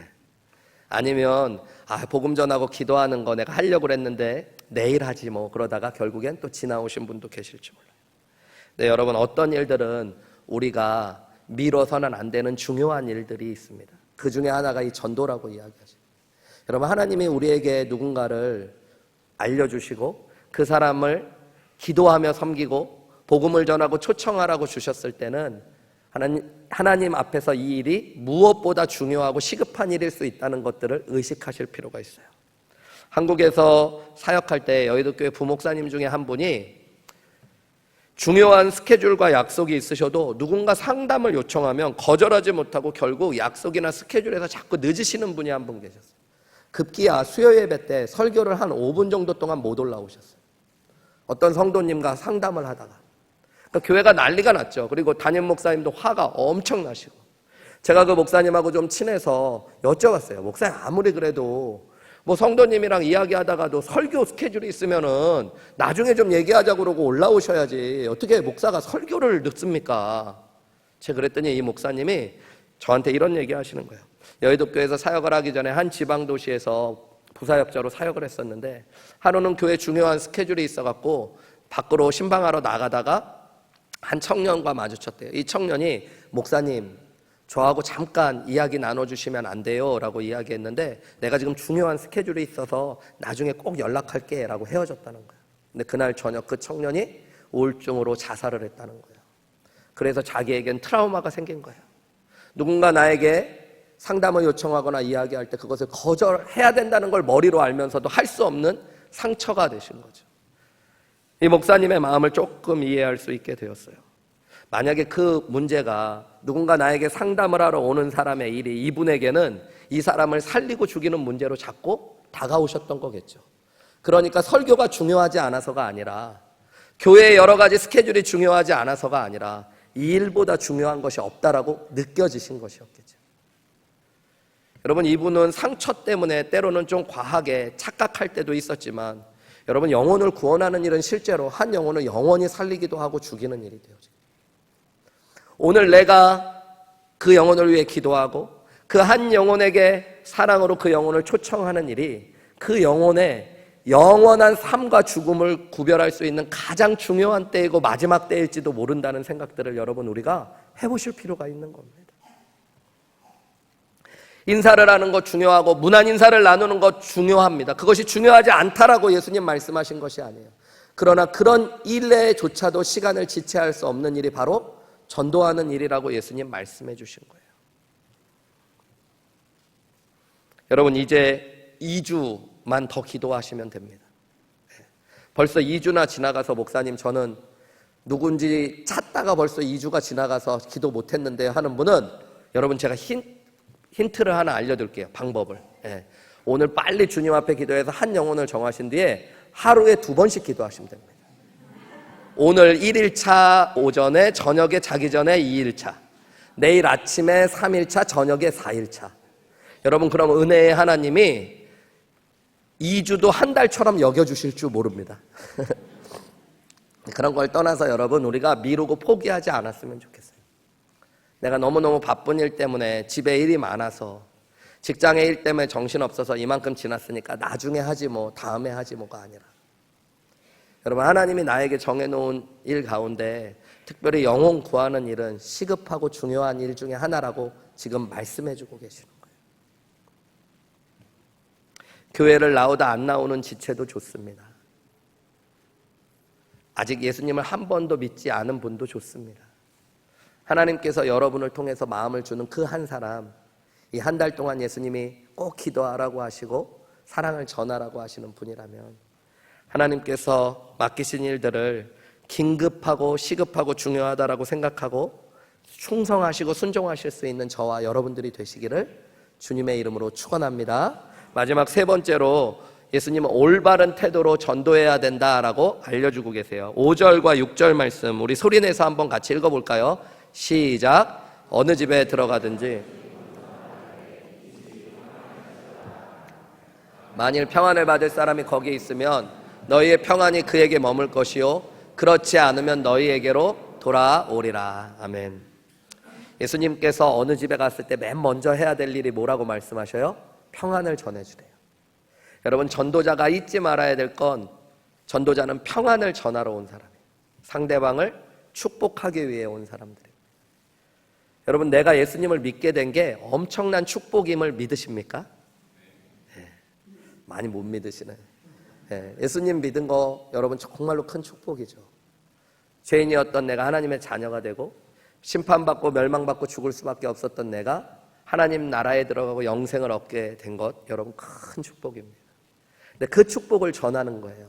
A: 아니면 복음 전하고 기도하는 거 내가 하려고 그랬는데 내일 하지 뭐. 그러다가 결국엔 또 지나오신 분도 계실지 몰라요. 네, 여러분, 어떤 일들은 우리가 미뤄서는 안 되는 중요한 일들이 있습니다. 그 중에 하나가 이 전도라고 이야기하죠. 여러분, 하나님이 우리에게 누군가를 알려주시고 그 사람을 기도하며 섬기고 복음을 전하고 초청하라고 주셨을 때는 하나님 앞에서 이 일이 무엇보다 중요하고 시급한 일일 수 있다는 것들을 의식하실 필요가 있어요. 한국에서 사역할 때 여의도교회 부목사님 중에 한 분이 중요한 스케줄과 약속이 있으셔도 누군가 상담을 요청하면 거절하지 못하고 결국 약속이나 스케줄에서 자꾸 늦으시는 분이 한 분 계셨어요. 급기야 수요 예배 때 설교를 한 5분 정도 동안 못 올라오셨어요. 어떤 성도님과 상담을 하다가 그러니까 교회가 난리가 났죠. 그리고 담임 목사님도 화가 엄청 나시고, 제가 그 목사님하고 좀 친해서 여쭤봤어요. 목사님, 아무리 그래도 성도님이랑 이야기하다가도 설교 스케줄이 있으면은 나중에 좀 얘기하자고 그러고 올라오셔야지 어떻게 목사가 설교를 늦습니까? 제가 그랬더니 이 목사님이 저한테 이런 얘기 하시는 거예요. 여의도교회에서 사역을 하기 전에 한 지방도시에서 부사역자로 사역을 했었는데 하루는 교회 중요한 스케줄이 있어갖고 밖으로 신방하러 나가다가 한 청년과 마주쳤대요. 이 청년이 목사님, 저하고 잠깐 이야기 나눠주시면 안 돼요? 라고 이야기했는데 내가 지금 중요한 스케줄이 있어서 나중에 꼭 연락할게 라고 헤어졌다는 거예요. 근데 그날 저녁 그 청년이 우울증으로 자살을 했다는 거예요. 그래서 자기에겐 트라우마가 생긴 거예요. 누군가 나에게 상담을 요청하거나 이야기할 때 그것을 거절해야 된다는 걸 머리로 알면서도 할 수 없는 상처가 되신 거죠. 이 목사님의 마음을 조금 이해할 수 있게 되었어요. 만약에 그 문제가 누군가 나에게 상담을 하러 오는 사람의 일이 이분에게는 이 사람을 살리고 죽이는 문제로 자꾸 다가오셨던 거겠죠. 그러니까 설교가 중요하지 않아서가 아니라, 교회의 여러 가지 스케줄이 중요하지 않아서가 아니라 이 일보다 중요한 것이 없다라고 느껴지신 것이었겠죠. 여러분, 이분은 상처 때문에 때로는 좀 과하게 착각할 때도 있었지만, 여러분, 영혼을 구원하는 일은 실제로 한 영혼을 영원히 살리기도 하고 죽이는 일이 되어집니다. 오늘 내가 그 영혼을 위해 기도하고 그 한 영혼에게 사랑으로 그 영혼을 초청하는 일이 그 영혼의 영원한 삶과 죽음을 구별할 수 있는 가장 중요한 때이고 마지막 때일지도 모른다는 생각들을 여러분, 우리가 해보실 필요가 있는 겁니다. 인사를 하는 것 중요하고 문안 인사를 나누는 것 중요합니다. 그것이 중요하지 않다라고 예수님 말씀하신 것이 아니에요. 그러나 그런 일에조차도 시간을 지체할 수 없는 일이 바로 전도하는 일이라고 예수님 말씀해 주신 거예요. 여러분, 이제 2주만 더 기도하시면 됩니다. 벌써 2주나 지나가서 목사님 저는 누군지 찾다가 벌써 2주가 지나가서 기도 못했는데 하는 분은 여러분 제가 힌트를 하나 알려드릴게요. 방법을. 오늘 빨리 주님 앞에 기도해서 한 영혼을 정하신 뒤에 하루에 2번씩 기도하시면 됩니다. 오늘 1일차 오전에 저녁에 자기 전에 2일차, 내일 아침에 3일차, 저녁에 4일차. 여러분, 그럼 은혜의 하나님이 2주도 한 달처럼 여겨주실 줄 모릅니다. 그런 걸 떠나서 여러분, 우리가 미루고 포기하지 않았으면 좋겠어요. 내가 너무너무 바쁜 일 때문에, 집에 일이 많아서, 직장의 일 때문에 정신없어서 이만큼 지났으니까 나중에 하지 뭐, 다음에 하지 뭐가 아니라, 여러분, 하나님이 나에게 정해놓은 일 가운데 특별히 영혼 구하는 일은 시급하고 중요한 일 중에 하나라고 지금 말씀해주고 계시는 거예요. 교회를 나오다 안 나오는 지체도 좋습니다. 아직 예수님을 한 번도 믿지 않은 분도 좋습니다. 하나님께서 여러분을 통해서 마음을 주는 그 한 사람, 이 한 달 동안 예수님이 꼭 기도하라고 하시고 사랑을 전하라고 하시는 분이라면 하나님께서 맡기신 일들을 긴급하고 시급하고 중요하다라고 생각하고 충성하시고 순종하실 수 있는 저와 여러분들이 되시기를 주님의 이름으로 축원합니다. 마지막 3번째로 예수님은 올바른 태도로 전도해야 된다라고 알려주고 계세요. 5절과 6절 말씀 우리 소리내서 한번 같이 읽어볼까요? 시작. 어느 집에 들어가든지 만일 평안을 받을 사람이 거기에 있으면 너희의 평안이 그에게 머물 것이요 그렇지 않으면 너희에게로 돌아오리라. 아멘. 예수님께서 어느 집에 갔을 때 맨 먼저 해야 될 일이 뭐라고 말씀하셔요? 평안을 전해주래요. 여러분, 전도자가 잊지 말아야 될 건 전도자는 평안을 전하러 온 사람이에요. 상대방을 축복하기 위해 온 사람들이에요. 여러분, 내가 예수님을 믿게 된 게 엄청난 축복임을 믿으십니까? 많이 못 믿으시네. 예수님 믿은 거 여러분 정말로 큰 축복이죠. 죄인이었던 내가 하나님의 자녀가 되고 심판받고 멸망받고 죽을 수밖에 없었던 내가 하나님 나라에 들어가고 영생을 얻게 된 것 여러분 큰 축복입니다. 근데 그 축복을 전하는 거예요.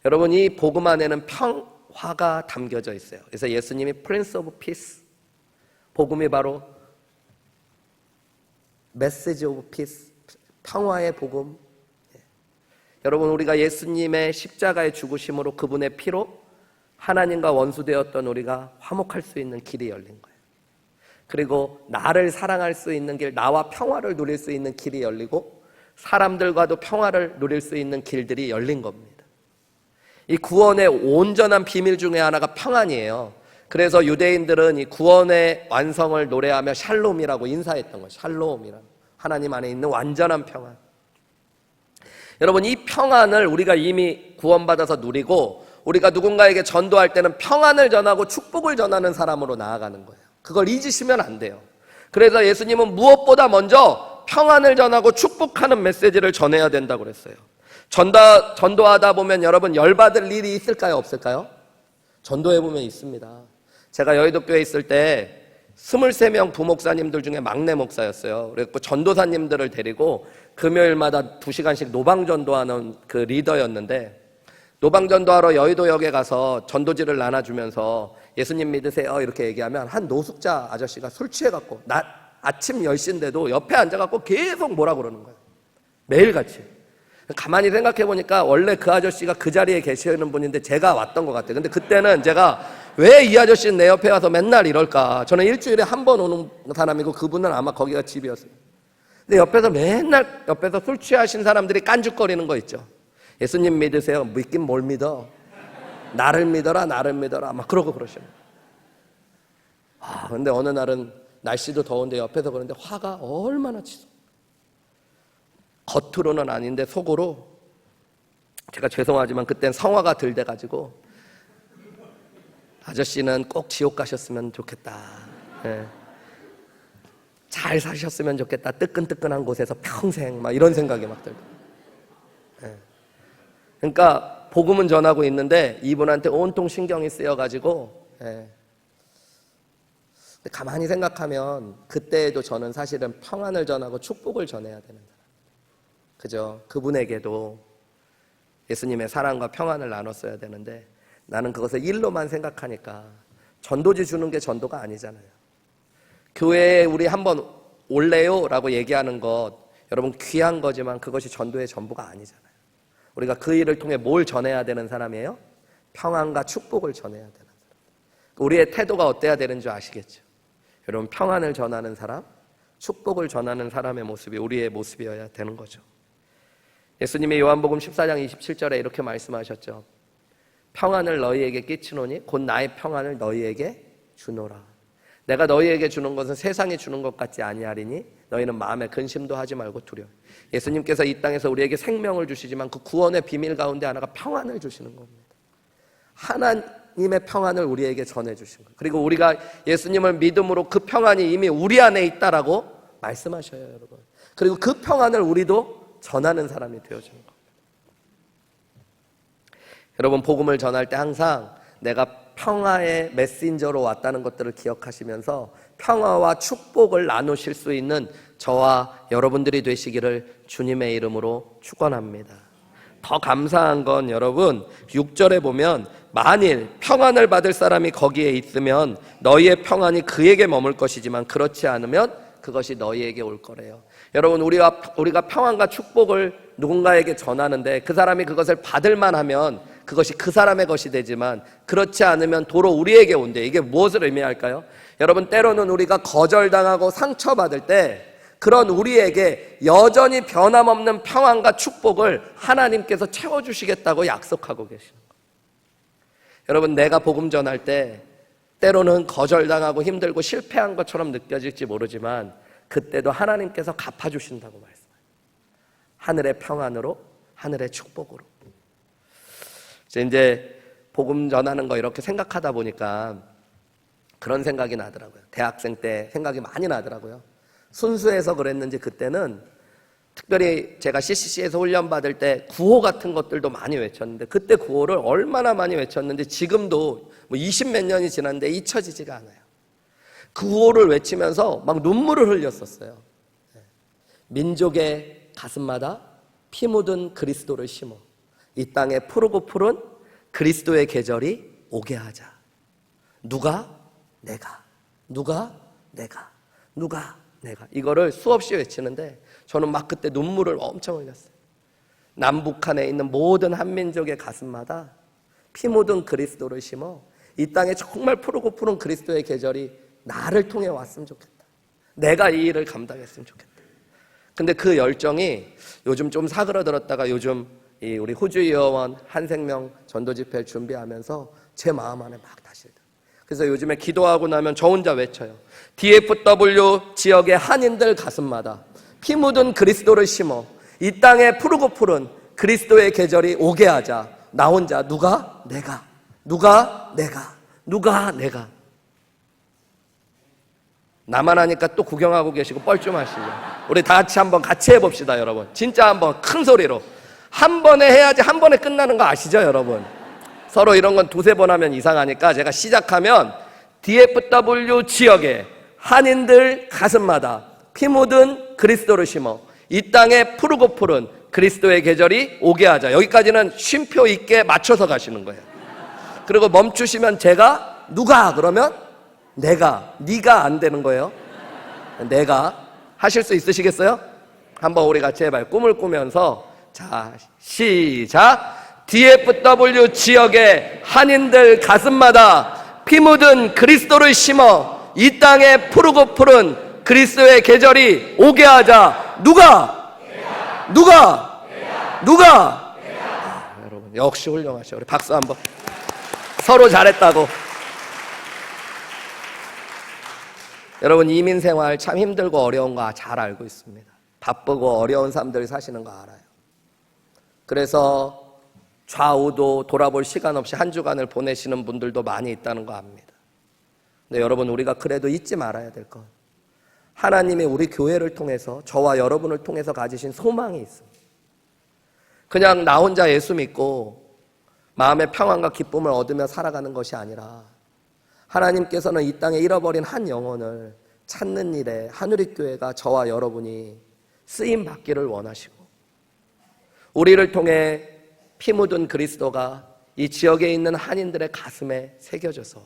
A: 여러분, 이 복음 안에는 평화가 담겨져 있어요. 그래서 예수님이 Prince of Peace, 복음이 바로 Message of Peace, 평화의 복음. 여러분, 우리가 예수님의 십자가의 죽으심으로 그분의 피로 하나님과 원수되었던 우리가 화목할 수 있는 길이 열린 거예요. 그리고 나를 사랑할 수 있는 길, 나와 평화를 누릴 수 있는 길이 열리고 사람들과도 평화를 누릴 수 있는 길들이 열린 겁니다. 이 구원의 온전한 비밀 중에 하나가 평안이에요. 그래서 유대인들은 이 구원의 완성을 노래하며 샬롬이라고 인사했던 거예요. 샬롬이라고, 하나님 안에 있는 완전한 평안. 여러분, 이 평안을 우리가 이미 구원받아서 누리고 우리가 누군가에게 전도할 때는 평안을 전하고 축복을 전하는 사람으로 나아가는 거예요. 그걸 잊으시면 안 돼요. 그래서 예수님은 무엇보다 먼저 평안을 전하고 축복하는 메시지를 전해야 된다고 그랬어요. 전도하다 보면 여러분 열받을 일이 있을까요? 없을까요? 전도해보면 있습니다. 제가 여의도교회에 있을 때 23명 부목사님들 중에 막내 목사였어요. 그래서 전도사님들을 데리고 금요일마다 2시간씩 노방전도하는 그 리더였는데, 노방전도하러 여의도역에 가서 전도지를 나눠주면서 예수님 믿으세요 이렇게 얘기하면 한 노숙자 아저씨가 술 취해갖고 아침 10시인데도 옆에 앉아갖고 계속 뭐라 그러는 거예요. 매일같이. 가만히 생각해보니까 원래 그 아저씨가 그 자리에 계시는 분인데 제가 왔던 것 같아요. 근데 그때는 제가 왜 이 아저씨는 내 옆에 와서 맨날 이럴까? 저는 일주일에 한 번 오는 사람이고 그분은 아마 거기가 집이었어요. 근데 옆에서 맨날 옆에서 술 취하신 사람들이 깐죽거리는 거 있죠. 예수님 믿으세요? 믿긴 뭘 믿어? 나를 믿어라, 나를 믿어라. 막 그러고 그러시는 거예요. 근데 어느 날은 날씨도 더운데 옆에서 그러는데 화가 얼마나 치서. 겉으로는 아닌데 속으로, 제가 죄송하지만 그땐 성화가 덜 돼가지고 아저씨는 꼭 지옥 가셨으면 좋겠다. 네. 잘 사셨으면 좋겠다. 뜨끈뜨끈한 곳에서 평생 막 이런 생각이 막 들고. 그러니까 복음은 전하고 있는데 이분한테 온통 신경이 쓰여가지고. 근데 가만히 생각하면 그때에도 저는 사실은 평안을 전하고 축복을 전해야 되는 사람. 그죠? 그분에게도 예수님의 사랑과 평안을 나눴어야 되는데 나는 그것을 일로만 생각하니까 전도지 주는 게 전도가 아니잖아요. 교회에 우리 한번 올래요? 라고 얘기하는 것 여러분 귀한 거지만 그것이 전도의 전부가 아니잖아요. 우리가 그 일을 통해 뭘 전해야 되는 사람이에요? 평안과 축복을 전해야 되는 사람. 우리의 태도가 어때야 되는 줄 아시겠죠? 여러분 평안을 전하는 사람, 축복을 전하는 사람의 모습이 우리의 모습이어야 되는 거죠. 예수님이 요한복음 14장 27절에 이렇게 말씀하셨죠. 평안을 너희에게 끼치노니 곧 나의 평안을 너희에게 주노라. 내가 너희에게 주는 것은 세상이 주는 것 같지 아니하리니 너희는 마음에 근심도 하지 말고 두려워. 예수님께서 이 땅에서 우리에게 생명을 주시지만 그 구원의 비밀 가운데 하나가 평안을 주시는 겁니다. 하나님의 평안을 우리에게 전해주신 거예요. 그리고 우리가 예수님을 믿음으로 그 평안이 이미 우리 안에 있다라고 말씀하셔요, 여러분. 그리고 그 평안을 우리도 전하는 사람이 되어주는 겁니다. 여러분 복음을 전할 때 항상 내가 평화의 메신저로 왔다는 것들을 기억하시면서 평화와 축복을 나누실 수 있는 저와 여러분들이 되시기를 주님의 이름으로 축원합니다. 더 감사한 건 여러분 6절에 보면 만일 평안을 받을 사람이 거기에 있으면 너희의 평안이 그에게 머물 것이지만 그렇지 않으면 그것이 너희에게 올 거래요. 여러분 우리가 평안과 축복을 누군가에게 전하는데 그 사람이 그것을 받을만 하면 그것이 그 사람의 것이 되지만 그렇지 않으면 도로 우리에게 온대. 이게 무엇을 의미할까요? 여러분 때로는 우리가 거절당하고 상처받을 때 그런 우리에게 여전히 변함없는 평안과 축복을 하나님께서 채워주시겠다고 약속하고 계시는 거예요. 여러분 내가 복음 전할 때 때로는 거절당하고 힘들고 실패한 것처럼 느껴질지 모르지만 그때도 하나님께서 갚아주신다고 말씀해요. 하늘의 평안으로, 하늘의 축복으로. 이제 복음 전하는 거 이렇게 생각하다 보니까 그런 생각이 나더라고요. 대학생 때 생각이 많이 나더라고요. 순수해서 그랬는지 그때는 특별히 제가 CCC에서 훈련받을 때 구호 같은 것들도 많이 외쳤는데 그때 구호를 얼마나 많이 외쳤는데 지금도 뭐 20몇 년이 지났는데 잊혀지지가 않아요. 그 구호를 외치면서 막 눈물을 흘렸었어요. 민족의 가슴마다 피 묻은 그리스도를 심어 이 땅에 푸르고 푸른 그리스도의 계절이 오게 하자. 누가? 내가. 누가? 내가. 누가? 내가. 이거를 수없이 외치는데 저는 막 그때 눈물을 엄청 흘렸어요. 남북한에 있는 모든 한민족의 가슴마다 피 묻은 그리스도를 심어 이 땅에 정말 푸르고 푸른 그리스도의 계절이 나를 통해 왔으면 좋겠다. 내가 이 일을 감당했으면 좋겠다. 근데 그 열정이 요즘 좀 사그러들었다가 요즘 우리 호주의원 한생명 전도집회를 준비하면서 제 마음 안에 막 다시 들어요. 그래서 요즘에 기도하고 나면 저 혼자 외쳐요. DFW 지역의 한인들 가슴마다 피 묻은 그리스도를 심어 이 땅에 푸르고 푸른 그리스도의 계절이 오게 하자. 나 혼자 누가? 내가. 누가? 내가. 누가? 내가. 나만 하니까 또 구경하고 계시고 뻘쭘하시죠. 우리 다 같이 한번 같이 해봅시다, 여러분. 진짜 한번 큰 소리로. 한 번에 해야지 한 번에 끝나는 거 아시죠, 여러분? 서로 이런 건 두세 번 하면 이상하니까 제가 시작하면 DFW 지역의 한인들 가슴마다 피 묻은 그리스도를 심어 이 땅에 푸르고 푸른 그리스도의 계절이 오게 하자. 여기까지는 쉼표 있게 맞춰서 가시는 거예요. 그리고 멈추시면 제가 누가? 그러면 내가. 네가 안 되는 거예요. 내가. 하실 수 있으시겠어요? 한번 우리 같이 해봐요. 꿈을 꾸면서 자, 시작. DFW 지역의 한인들 가슴마다 피 묻은 그리스도를 심어 이 땅에 푸르고 푸른 그리스도의 계절이 오게 하자. 누가? 누가? 누가? 여러분 역시 훌륭하셔. 우리 박수 한번. 서로 잘했다고. 여러분 이민 생활 참 힘들고 어려운 거 잘 알고 있습니다. 바쁘고 어려운 삶들 사시는 거 알아요. 그래서 좌우도 돌아볼 시간 없이 한 주간을 보내시는 분들도 많이 있다는 거 압니다. 근데 여러분 우리가 그래도 잊지 말아야 될 건 하나님이 우리 교회를 통해서, 저와 여러분을 통해서 가지신 소망이 있습니다. 그냥 나 혼자 예수 믿고 마음의 평안과 기쁨을 얻으며 살아가는 것이 아니라 하나님께서는 이 땅에 잃어버린 한 영혼을 찾는 일에 하늘의교회가, 저와 여러분이 쓰임 받기를 원하시고, 우리를 통해 피 묻은 그리스도가 이 지역에 있는 한인들의 가슴에 새겨져서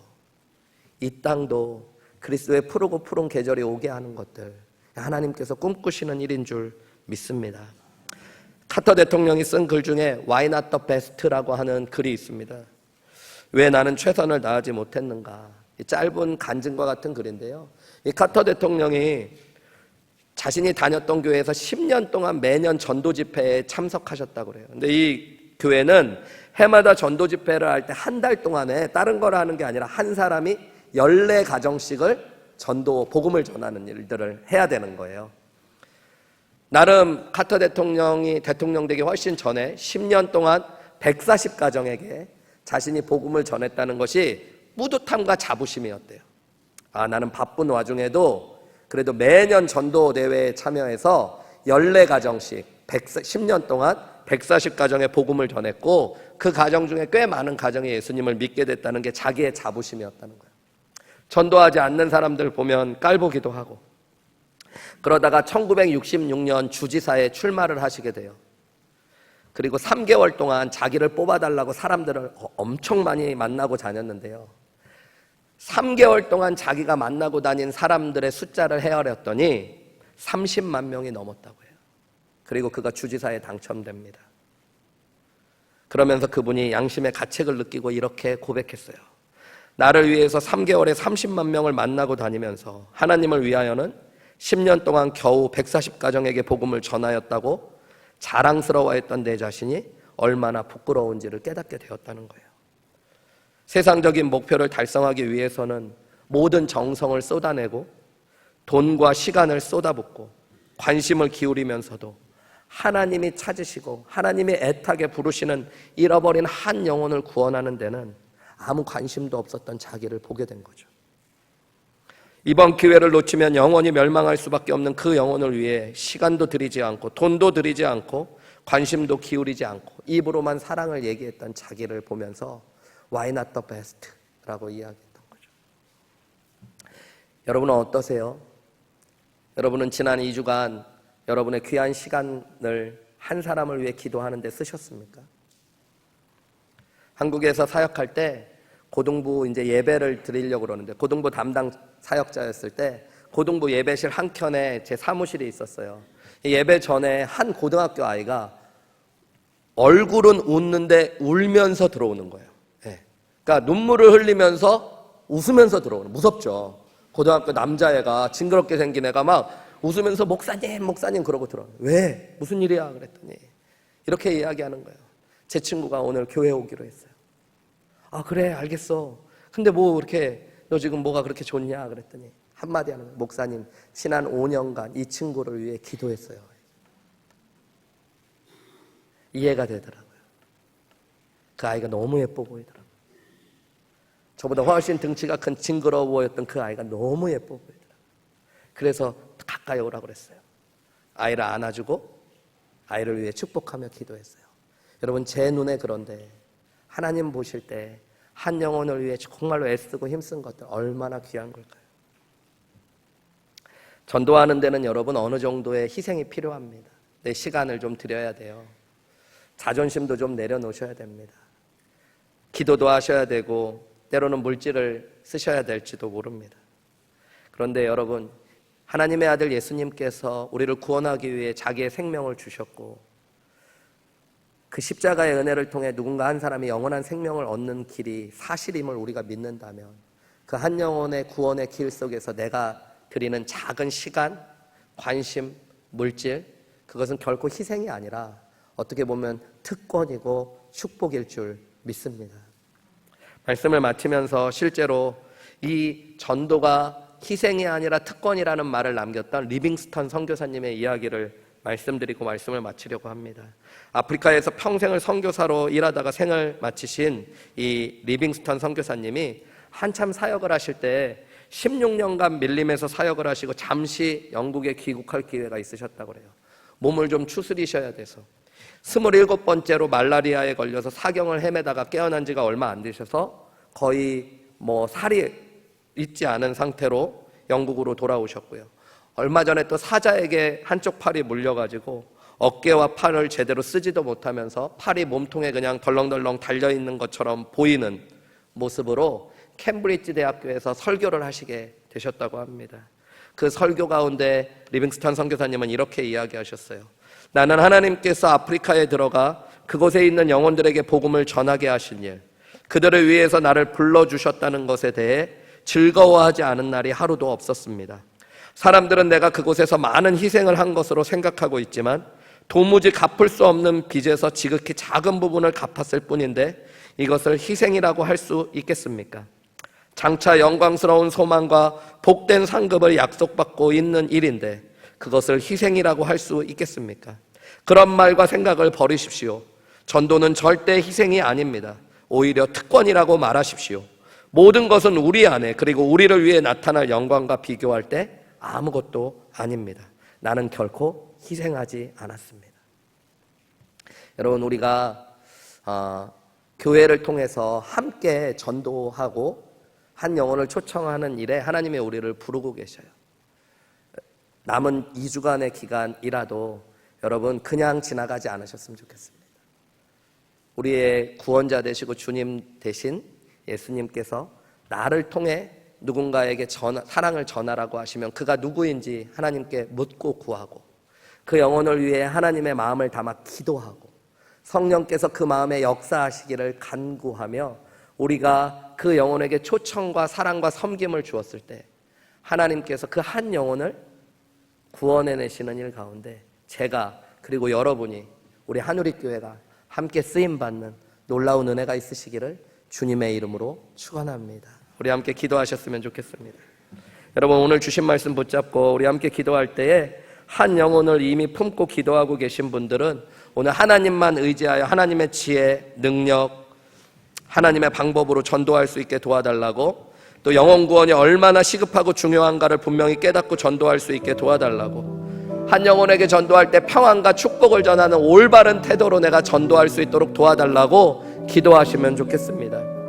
A: 이 땅도 그리스도의 푸르고 푸른 계절이 오게 하는 것들, 하나님께서 꿈꾸시는 일인 줄 믿습니다. 카터 대통령이 쓴 글 중에 Why not the best라고 하는 글이 있습니다. 왜 나는 최선을 다하지 못했는가. 짧은 간증과 같은 글인데요, 이 카터 대통령이 자신이 다녔던 교회에서 10년 동안 매년 전도 집회에 참석하셨다고 그래요. 근데 이 교회는 해마다 전도 집회를 할 때 한 달 동안에 다른 걸 하는 게 아니라 한 사람이 14가정씩을 전도, 복음을 전하는 일들을 해야 되는 거예요. 나름 카터 대통령이 대통령 되기 훨씬 전에 10년 동안 140가정에게 자신이 복음을 전했다는 것이 뿌듯함과 자부심이었대요. 아, 나는 바쁜 와중에도 그래도 매년 전도 대회에 참여해서 14가정씩 10년 동안 140가정의 복음을 전했고, 그 가정 중에 꽤 많은 가정이 예수님을 믿게 됐다는 게 자기의 자부심이었다는 거예요. 전도하지 않는 사람들 보면 깔보기도 하고, 그러다가 1966년 주지사에 출마를 하시게 돼요. 그리고 3개월 동안 자기를 뽑아달라고 사람들을 엄청 많이 만나고 다녔는데요, 3개월 동안 자기가 만나고 다닌 사람들의 숫자를 헤아렸더니 30만 명이 넘었다고 해요. 그리고 그가 주지사에 당첨됩니다. 그러면서 그분이 양심의 가책을 느끼고 이렇게 고백했어요. 나를 위해서 3개월에 30만 명을 만나고 다니면서 하나님을 위하여는 10년 동안 겨우 140가정에게 복음을 전하였다고 자랑스러워했던 내 자신이 얼마나 부끄러운지를 깨닫게 되었다는 거예요. 세상적인 목표를 달성하기 위해서는 모든 정성을 쏟아내고 돈과 시간을 쏟아붓고 관심을 기울이면서도 하나님이 찾으시고 하나님이 애타게 부르시는 잃어버린 한 영혼을 구원하는 데는 아무 관심도 없었던 자기를 보게 된 거죠. 이번 기회를 놓치면 영원히 멸망할 수밖에 없는 그 영혼을 위해 시간도 들이지 않고 돈도 들이지 않고 관심도 기울이지 않고 입으로만 사랑을 얘기했던 자기를 보면서 Why not the best? 라고 이야기했던 거죠. 여러분은 어떠세요? 여러분은 지난 2주간 여러분의 귀한 시간을 한 사람을 위해 기도하는 데 쓰셨습니까? 한국에서 사역할 때 고등부 이제 예배를 드리려고 그러는데, 고등부 담당 사역자였을 때 고등부 예배실 한켠에 제 사무실이 있었어요. 예배 전에 한 고등학교 아이가 얼굴은 웃는데 울면서 들어오는 거예요. 그러니까 눈물을 흘리면서 웃으면서 들어오는, 무섭죠. 고등학교 남자애가, 징그럽게 생긴 애가 막 웃으면서 목사님 그러고 들어오는. 왜? 무슨 일이야? 그랬더니 이렇게 이야기하는 거예요. 제 친구가 오늘 교회 오기로 했어요. 아, 그래, 알겠어. 근데 뭐 이렇게 너 지금 뭐가 그렇게 좋냐? 그랬더니 한마디 하는 거예요. 목사님, 지난 5년간 이 친구를 위해 기도했어요. 이해가 되더라고요. 그 아이가 너무 예뻐 보이더라고요. 저보다 훨씬 등치가 큰 징그러워 보였던 그 아이가 너무 예뻐 보이더라고요. 그래서 가까이 오라고 그랬어요. 아이를 안아주고 아이를 위해 축복하며 기도했어요. 여러분, 제 눈에 그런데 하나님 보실 때 한 영혼을 위해 정말로 애쓰고 힘쓴 것들 얼마나 귀한 걸까요? 전도하는 데는 여러분 어느 정도의 희생이 필요합니다. 내 시간을 좀 드려야 돼요. 자존심도 좀 내려놓으셔야 됩니다. 기도도 하셔야 되고 때로는 물질을 쓰셔야 될지도 모릅니다. 그런데 여러분, 하나님의 아들 예수님께서 우리를 구원하기 위해 자기의 생명을 주셨고, 그 십자가의 은혜를 통해 누군가 한 사람이 영원한 생명을 얻는 길이 사실임을 우리가 믿는다면, 그 한 영혼의 구원의 길 속에서 내가 드리는 작은 시간, 관심, 물질, 그것은 결코 희생이 아니라 어떻게 보면 특권이고 축복일 줄 믿습니다. 말씀을 마치면서 실제로 이 전도가 희생이 아니라 특권이라는 말을 남겼던 리빙스턴 선교사님의 이야기를 말씀드리고 말씀을 마치려고 합니다. 아프리카에서 평생을 선교사로 일하다가 생을 마치신 이 리빙스턴 선교사님이 한참 사역을 하실 때 16년간 밀림에서 사역을 하시고 잠시 영국에 귀국할 기회가 있으셨다고 그래요. 몸을 좀 추스리셔야 돼서 27번째로 말라리아에 걸려서 사경을 헤매다가 깨어난 지가 얼마 안 되셔서 거의 살이 있지 않은 상태로 영국으로 돌아오셨고요. 얼마 전에 또 사자에게 한쪽 팔이 물려가지고 어깨와 팔을 제대로 쓰지도 못하면서 팔이 몸통에 그냥 덜렁덜렁 달려있는 것처럼 보이는 모습으로 캠브리지 대학교에서 설교를 하시게 되셨다고 합니다. 그 설교 가운데 리빙스턴 선교사님은 이렇게 이야기하셨어요. 나는 하나님께서 아프리카에 들어가 그곳에 있는 영혼들에게 복음을 전하게 하신 일, 그들을 위해서 나를 불러주셨다는 것에 대해 즐거워하지 않은 날이 하루도 없었습니다. 사람들은 내가 그곳에서 많은 희생을 한 것으로 생각하고 있지만 도무지 갚을 수 없는 빚에서 지극히 작은 부분을 갚았을 뿐인데 이것을 희생이라고 할 수 있겠습니까? 장차 영광스러운 소망과 복된 상급을 약속받고 있는 일인데 그것을 희생이라고 할 수 있겠습니까? 그런 말과 생각을 버리십시오. 전도는 절대 희생이 아닙니다. 오히려 특권이라고 말하십시오. 모든 것은 우리 안에 그리고 우리를 위해 나타날 영광과 비교할 때 아무것도 아닙니다. 나는 결코 희생하지 않았습니다. 여러분, 우리가 교회를 통해서 함께 전도하고 한 영혼을 초청하는 일에 하나님이 우리를 부르고 계셔요. 남은 2주간의 기간이라도 여러분 그냥 지나가지 않으셨으면 좋겠습니다. 우리의 구원자 되시고 주님 대신 예수님께서 나를 통해 누군가에게 사랑을 전하라고 하시면 그가 누구인지 하나님께 묻고 구하고 그 영혼을 위해 하나님의 마음을 담아 기도하고 성령께서 그 마음에 역사하시기를 간구하며 우리가 그 영혼에게 초청과 사랑과 섬김을 주었을 때 하나님께서 그 한 영혼을 구원해내시는 일 가운데 제가 그리고 여러분이 우리 한우리교회가 함께 쓰임받는 놀라운 은혜가 있으시기를 주님의 이름으로 축원합니다. 우리 함께 기도하셨으면 좋겠습니다. 여러분, 오늘 주신 말씀 붙잡고 우리 함께 기도할 때에 한 영혼을 이미 품고 기도하고 계신 분들은 오늘 하나님만 의지하여 하나님의 지혜, 능력, 하나님의 방법으로 전도할 수 있게 도와달라고, 또 영혼 구원이 얼마나 시급하고 중요한가를 분명히 깨닫고 전도할 수 있게 도와달라고, 한 영혼에게 전도할 때 평안과 축복을 전하는 올바른 태도로 내가 전도할 수 있도록 도와달라고 기도하시면 좋겠습니다.